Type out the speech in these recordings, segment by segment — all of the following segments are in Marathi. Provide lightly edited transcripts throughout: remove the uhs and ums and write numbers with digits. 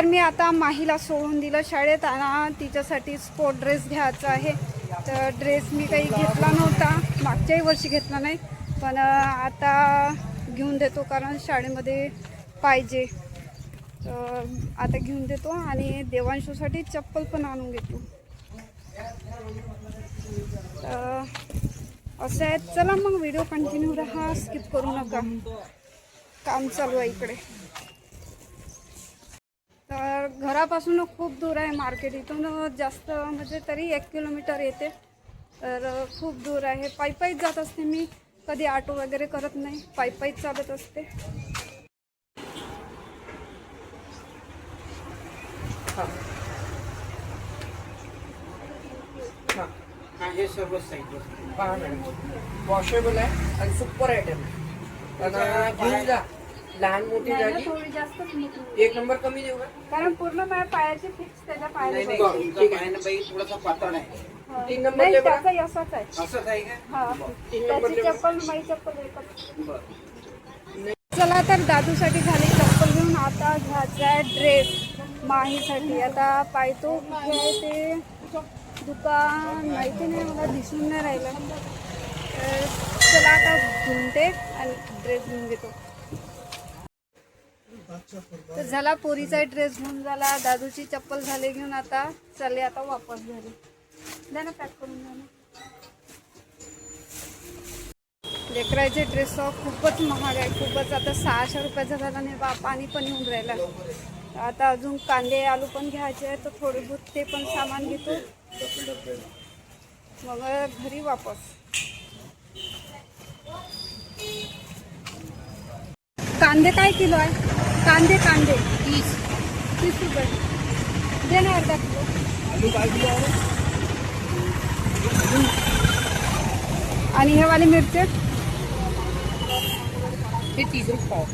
तर मी आता माहीला सोडून दिलं शाळेत आणि तिच्यासाठी स्पोर्ट ड्रेस घ्यायचा आहे. तर ड्रेस मी काही घेतला नव्हता, मागच्याही वर्षी घेतला नाही, पण आता घेऊन देतो कारण शाळेमध्ये पाहिजे. तर आता घेऊन देतो आणि देवांशूसाठी चप्पल पण आणून घेतो. तर असं आहे. चला मग व्हिडिओ कंटिन्यू राहा, स्किप करू नका. काम चालू आहे इकडे. तर घरापासून खूप दूर आहे मार्केट. इथून जास्त म्हणजे तरी 1 किलोमीटर येते. तर खूप दूर आहे. पायीच जात असते मी, कधी ऑटो वगैरे करत नाही, पायीच चालत असते. हे सर्व साईज पहा मॅडम, वॉशेबल आहे आणि सुपर आयटम आहे. घेऊन जा, लहान मोठी झाली थोडी जास्त 1 नंबर कमी देऊ का? कारण पूर्ण माझ्या पायाची फिक्स त्याच्या पायाला ठीक आहे ना बाई, थोडासा पातळ आहे. 3 नंबर नाही, दे बरं. त्याचा असाच आहे. असंच आहे का? हा, 3 नंबर त्याची दे बरं. चप्पल माझी चप्पल एकच. बरं. चला तर दादूसाठी झाली चप्पल घेऊन. आता घ्यायचा आहे ड्रेस माहीसाठी. आता पाहतो कुठे आहे ते दुकान, माहिती नाही मला, दिसून नाही राहिलं. तर चला आता घेऊनते आणि ड्रेस घेऊन घेतो. तर झाला पोरीचा ड्रेस घेऊन झाला, दादूची चप्पल झाले घेऊन. आता चले, आता वापस झाले. द्या ना पॅक करून द्या ना. लेकराचे ड्रेस खूपच महाग आहे, खूपच. आता 600 रुपयाचा झाला नाही बा. पाणी पण येऊन राहिला. आता अजून कांदे आलू पण घ्यायचे आहे, तर थोडे बहुत ते पण सामान घेतो, मग घरी वापस. कांदे काय किलो आहे? कांदे 30 रुपये. दे ना अर्धा किलो. आणि हे वाले मिरचे हे 30 रुपये पाव.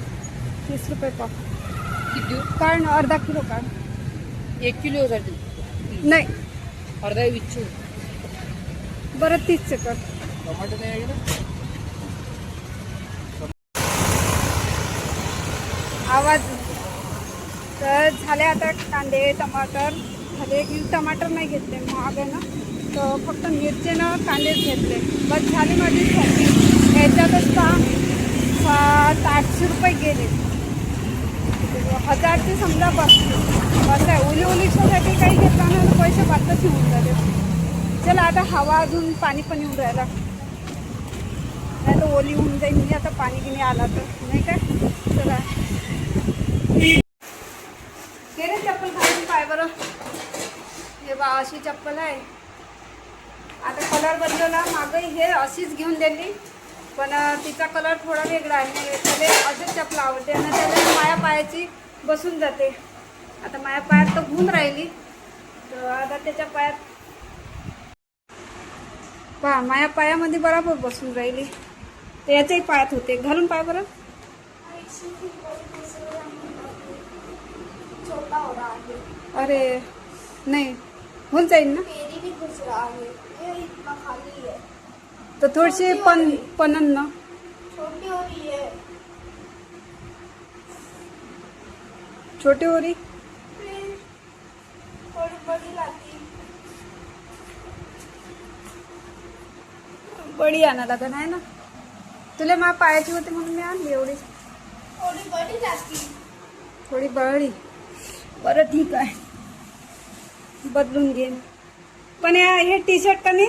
30 रुपये पाव. किती देऊ? काढ ना, अर्धा किलो काढ. 1 किलो साठी नाही, अर्धा 20. बरं 30चे कर. टमाटर नाही आहे ना? आवाज. तर झाले आता कांदे टमाटर झाले की. टमाटर नाही घेतले, महाग आहे ना, तर फक्त मिरचे ना कांदेच घेतले. बस झाली माझी शॉपिंग. ह्याच्यातच का 700-800 रुपये गेले. 1000चे समजा बस आहे. ओलीसाठी काही घेतला ना, पैसे बातच येऊन झाले. चला आता हवा अजून पाणी पण येऊन राहिला, नाही तर ओली होऊन जाईल मी आता पाणी गिनी आला तर, नाही काय. चला हे रे चप्पल घालून पाय बरं. हे बा अशी चप्पल आहे. आता कलर बदलला. मागं हे अशीच घेऊन दिली, पण तिचा कलर थोडा वेगळा आहे. त्याला अशीच चप्पल आवडते आणि त्याला माया पायाची बसून जाते. आता माया पायात तर घुम राहिली, तर आता त्याच्या पायात पहा, माया पायामध्ये बरोबर बसून राहिली. तर याच्याही पायात होते. घालून पाय बरं. छोटा हो रहा है, अरे नाही, होऊन जाईल ना. मेरी भी घुस रहा है, ये इतना खाली है, तर थोडीशी पणन ना. छोटी हो रही है. छोटी हो रही. प्लीज थोड़ी बड़ी लाती. बडी आणा लागन आहे ना. तुला मा पायाची होती म्हणून मी आणली एवढी. थोड़ी बड़ी लाती. थोडी बळी. बरं ठीक आहे, बदलून घेईन. पण हे टी शर्ट का नाही,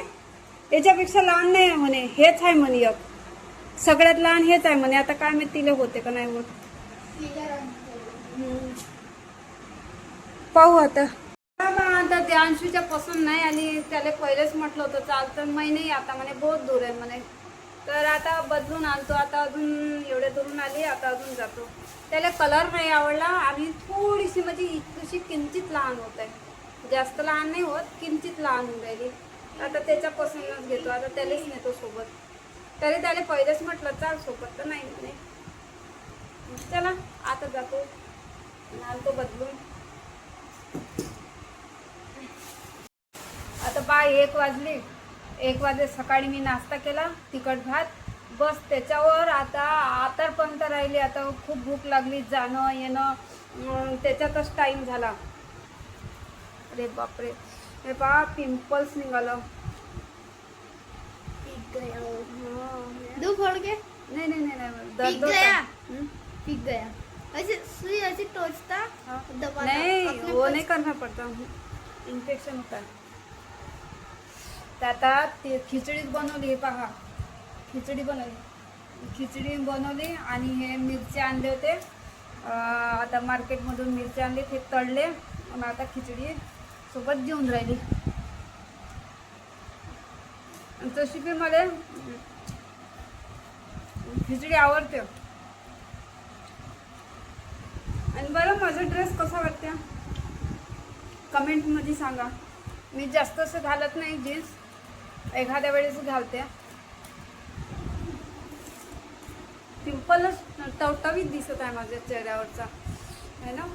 याच्यापेक्षा लहान नाही आहे म्हणे. हेच आहे म्हणे एक, सगळ्यात लहान हेच आहे म्हणे. आता काय मी तिला होते का नाही होत, पाहू आता. आता देवांशूच्या पसंत नाही आणि त्याला पहिलेच म्हटलं होतं चालतं, मी नाही आता म्हणे, बहुत दूर आहे म्हणे. तर आता बदलून आणतो. आता अजून एवढे दुरून आली, आता अजून जातो. त्याला कलर नाही आवडला आणि थोडीशी म्हणजे इतकीशी किंचित लहान होत आहे. जास्त लहान नाही होत, किंचित लहान होऊन राहिली. आता त्याच्यापासूनच घेतो. आता त्यालाच नेतो सोबत. तरी त्याला पहिलेच म्हटलं चाल सोबत, तर नाही म्हणे. चला आता जातो, आणतो बदलून. आता 1 वाजले. 1 वाजले. सकाळी मी नाश्ता केला, तिखट भात बस त्याच्यावर आता आतापर्यंत राहिली. आता खूप भूक लागली, जाणं येणं त्याच्यातच टाईम झाला. अरे बापरे, हे पहा पिंपल्स निघालं. पिक गया वो. हा. दो फोड़ के नाही नाही नाही नाही, पिक दर्द गया. होता. हं? पिक गया. ऐसे सुई ऐसे टोचता हाँ. दबाता. नहीं अपने वो पास- नहीं करना पड़ता, इन्फेक्शन होता है. तर आता ते खिचडी बनवली. हे पहा खिचडी बनवली आणि हे मिरची आणले होते. आता मार्केटमधून मिरची आणली, ते तळले आणि आता खिचडी सोबत जेवून राहिली. तशी पण मला खिचडी आवडते. आणि बरं माझा ड्रेस कसा वाटते कमेंटमध्ये सांगा. मी जास्त असं घालत नाही जीन्स, एखाद्या वेळेस घालते. पिंपलच टवटवीत दिसत आहे माझ्या चेहऱ्यावरचा, है ना.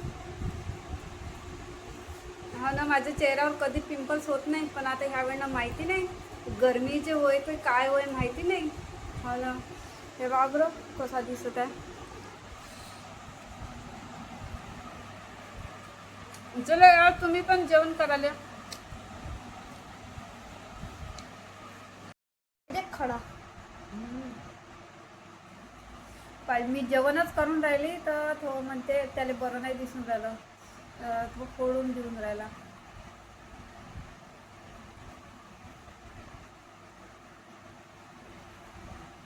हा ना, माझ्या चेहऱ्यावर कधी पिंपल्स होत नाही, पण आता ह्या वेळेला माहिती नाही गरमी जे होय ते काय होय माहिती नाही. हा ना, हे बाबरं कसा दिसत आहे. चला यार, तुम्ही पण जेवण करायला. देख खड़ा. पण मी जेवणच करून राहिली तर तो म्हणते त्याला बरं नाही दिसून राहिलं, तो फोडून देऊन राहिला.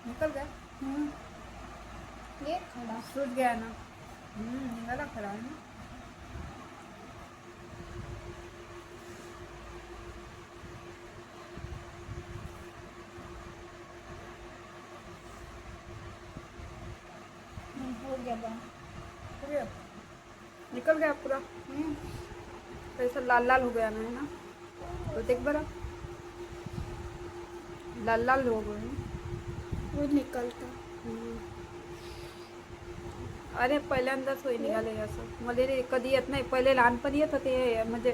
निकल गया. ये खड़ा. सूट गया ना. निघाला खरा ना. हो गया बा. हो गया, निकल गया पूरा. ऐसा लाल लाल हो गया ना, है ना. तो देख बरा, लाल लाल हो गए. वो निकलता. अरे पहिल्यांदाच होई निघाले असं. मला कधी येत नाही. पहिले लहानपणी येत होते, म्हणजे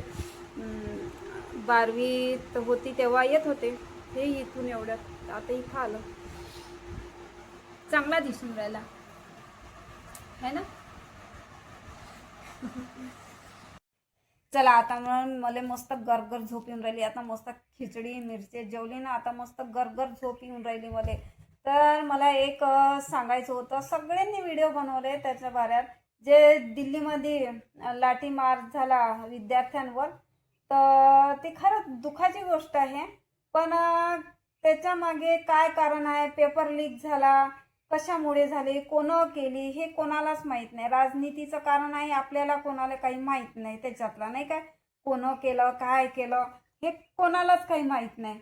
12वीत होती तेव्हा येत होते. हे इथून एवढ्यात आता इथं आलं. चांगला दिसून राहिला, है ना. चला आता म्हणून मला मस्त गरगर झोप येऊन राहिली. आता मस्त खिचडी मिरची जेवली ना, आता मस्त गरगर झोप येऊन राहिली मला. तर मला एक सांगायचं होतं. सगळ्यांनी व्हिडिओ बनवले त्याच्या बाऱ्यात, जे दिल्लीमध्ये लाठीमार झाला विद्यार्थ्यांवर. तर ते खरंच दुःखाची गोष्ट आहे. पण त्याच्या मागे काय कारण आहे, पेपर लीक झाला, कशामुळे झाले, कोण केली हे कोणालाच माहीत नाही. राजनीतीचं कारण आहे, आपल्याला कोणाला काही माहीत नाही त्याच्यातलं, नाही काय. कोण केलं, काय केलं हे कोणालाच काही माहीत नाही.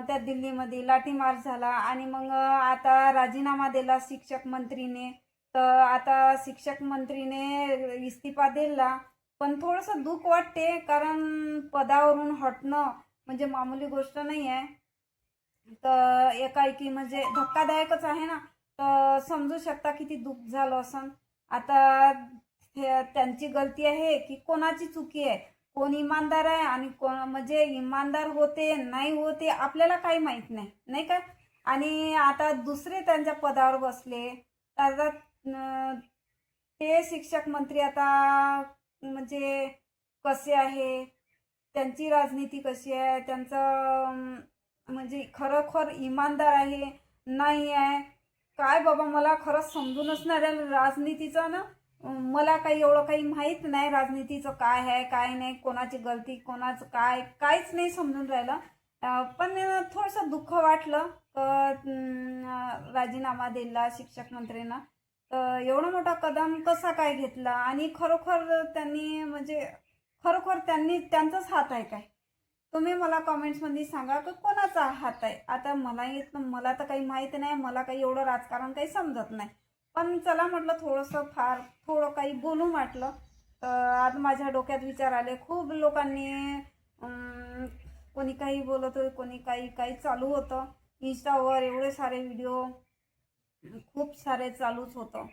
त्या दिल्लीमध्ये लाठीमार झाला आणि मग आता राजीनामा दिला शिक्षक मंत्रीने. तर आता शिक्षक मंत्रीने इस्तीफा दिला. पण थोडंसं दुःख वाटते, कारण पदावरून हटणं म्हणजे मामूली गोष्ट नाही आहे. तर एकाएकी म्हणजे धक्कादायकच आहे ना. तर समजू शकता किती दुःख झालं असं. आता त्यांची गलती आहे की कोणाची चुकी आहे, कोण इमानदार आहे आणि कोण म्हणजे इमानदार होते नाही होते आपल्याला काही माहीत नाही, नाही का. आणि आता दुसरे त्यांच्या पदावर बसले. आता ते शिक्षक मंत्री आता म्हणजे कसे आहे, त्यांची राजनीती कशी आहे, त्यांचं म्हणजे खरोखर इमानदार आहे नाही आहे काय. बाबा मला खरंच समजूनच नाही राहिलं राजनीतीचं ना. मला काही एवढं काही माहीत नाही राजनीतीचं काय आहे काय नाही, कोणाची गलती कोणाचं काय, काहीच नाही समजून राहिलं. पण थोडंसं दुःख वाटलं राजीनामा दिला शिक्षक मंत्रीनं. तर एवढा मोठा कदम कसा काय घेतला आणि खरोखर त्यांनी म्हणजे खरोखर त्यांचाच हात आहे काय. तुम्ही मला कमेंट्समध्ये सांगा की कोणाचा हात आहे. आता मला तर काही माहीत नाही, मला काही एवढं राजकारण काही समजत नाही. पण चला म्हटलं थोडं काही बोलू म्हटलं. आज माझ्या डोक्यात विचार आले. खूप लोकांनी कोणी काही बोलत होतं, कोणी काही चालू होतं इंस्टावर. एवढे सारे व्हिडिओ खूप सारे चालूच होतं.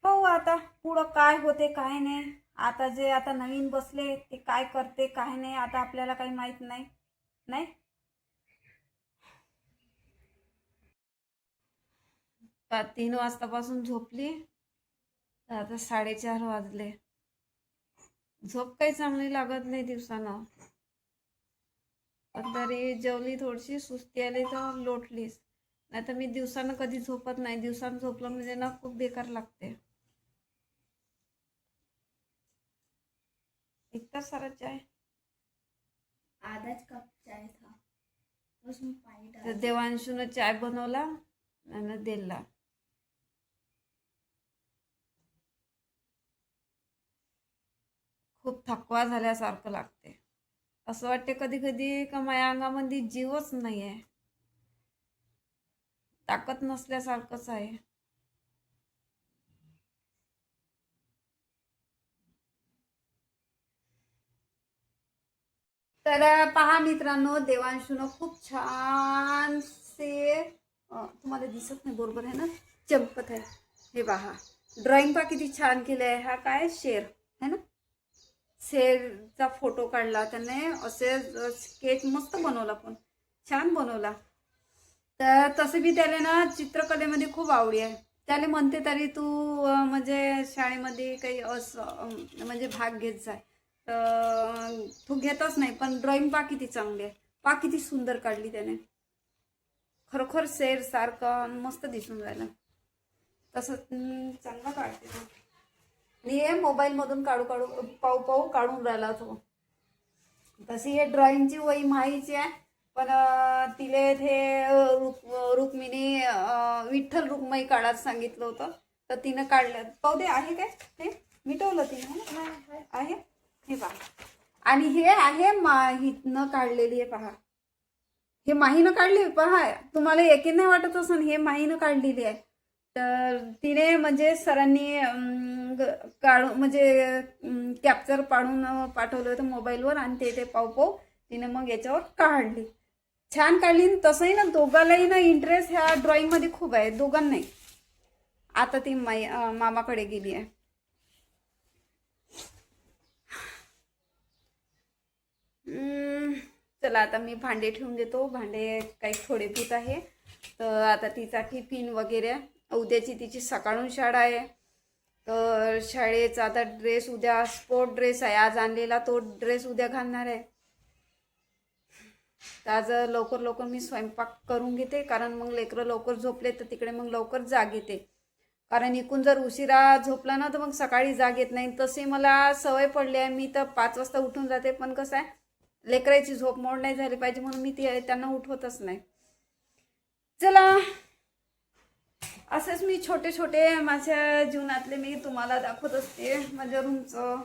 पाहू आता पुढं काय होते काय नाही. आता नवीन बसले ते काय करते काय नाही आता आपल्याला काही माहीत नाही. 3 वाजतापासून झोपली तर आता 4:30 वाजले. झोप काही चांगली लागत नाही दिवसानं. पण तरी जेवली, थोडीशी सुस्ती आली तर लोटलीच. नाही तर मी दिवसानं कधी झोपत नाही. दिवसानं झोपलं म्हणजे ना खूप बेकार लागते. इतका सारा चाय. आधाच कप चाय था तो उसमें पानी तर डाल देवांशूनं चाय बनवला आणि दिला. खूप थकवा झाल्यासारखं लागते. असं वाटते कधी कधी का माझ्या अंगामध्ये जीवच नाही आहे, ताकद नसल्यासारखंच आहे. तर पहा मित्रांनो, देवांशूनं खूप छानसे तुम्हाला दिसत नाही बरोबर आहे ना, चमकत आहे. हे पहा, ड्रॉइंग पहा किती छान केलं आहे. हा काय शेर है ना, शेरचा फोटो काढला त्याने. असे स्केच मस्त बनवला, पण छान बनवला. तर तसं बी त्याला ना चित्रकलेमध्ये खूप आवडी आहे. त्याला म्हणते तरी तू म्हणजे शाळेमध्ये काही असं म्हणजे भाग घेत जाय, तर तू घेतच नाही. पण ड्रॉइंग पा किती चांगली आहे, पा किती सुंदर काढली त्याने. खरोखर शेर सारखं मस्त दिसून राहिलं. तसं चांगला काढते तो. आणि हे मोबाईलमधून पाहू पाहू काढून राहिला तो. तशी हे ड्रॉइंगची वही माहीची आहे, पण तिले ते रुक्मिणी विठ्ठल रुक्माई काढायला सांगितलं होतं, तर तिनं काढलं. पाहू दे, आहे काय ते मिटवलं तिने. आहे हे पहा. आणि हे आहे माहीनं काढलेली आहे पहा. हे माहीनं काढली पहा. तुम्हाला एकी नाही वाटत असं, हे माहीनं काढलेली आहे. तर तिने म्हणजे सरांनी काढून म्हणजे कॅप्चर पाडून पाठवलं होतं मोबाईलवर, आणि ते पाहू पाहू तिने मग याच्यावर काढली. छान काढली. तसंही ना दोघांनाही ना इंटरेस्ट ह्या ड्रॉइंगमध्ये खूप आहे, दोघांनाही. आता ती मामाकडे गेली आहे. चला आता मी भांडे ठेवून देतो. भांडे काही थोडे धुत आहे. तर आता तिचा टिफिन वगैरे, उद्याची तिची सकाळून शाळा आहे. तर शाळेचा आता ड्रेस, उद्या स्पोर्ट ड्रेस आहे आज आणलेला, तो ड्रेस उद्या घालणार आहे. तर आज लवकर लवकर मी स्वयंपाक करून घेते, कारण मग लेकरं लवकर झोपले तर तिकडे मग लवकर जाग येते. कारण इकून जर उशिरा झोपला ना तर मग सकाळी जाग येत नाही. तशी मला सवय पडली आहे. मी तर 5 वाजता उठून जाते, पण कसं आहे लेकराची झोप मोड नाही झाली पाहिजे म्हणून मी त्यांना उठवतच नाही. चला, असेच मी छोटे छोटे माझ्या जीवनातले मी तुम्हाला दाखवत असते. माझ्या रूमचं